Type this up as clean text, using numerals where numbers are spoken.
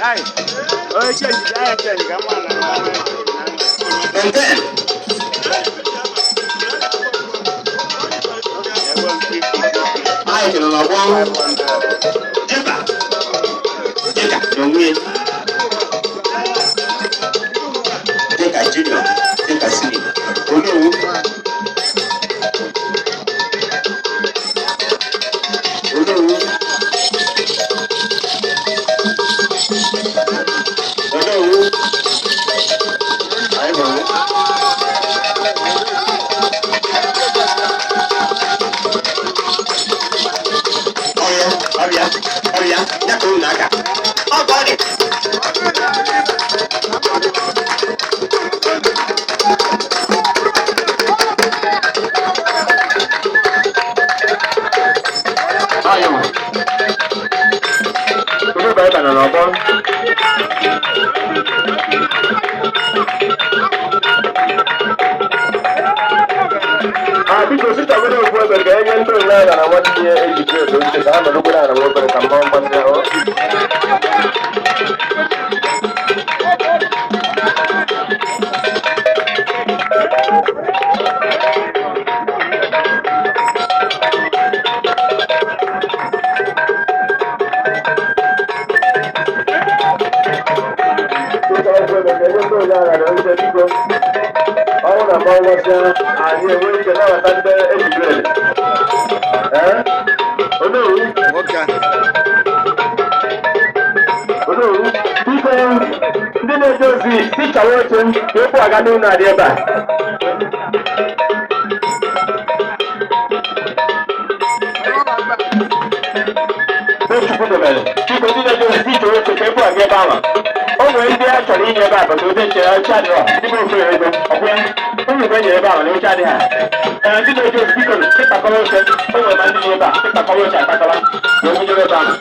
Ai. Oh, change ya change kama na. Content. Ai kena lawang. Jeka dongwe. Jeka junior. Jeka senior. Olu. Biko sita video kwa berga yenye ntro na na wati ye ejike do nche ta na lugura na wo berga mama mpate o ahora vamos a llevar que nada bastante equilibrado. ¿O no? Vodka. ¿O no? Dime yo si chawochen que pueda ganar una dieta. No se puede ver. Chico, dime yo si chawochen que pueda ganar. Ọmọ ndị a chọrọ inye ebe a bụ ụdị chere ọcha dị ọ ndị bụ ofe ego ọkwa ụmụ igwe nyere ebe a mana oche adịghị ndị na-eji osipiko ịkpakọrọ oche ụmụ ma ndị nye ebe a ịkpakọrọ oche akpakọrọ na onye nyere ebe ahụ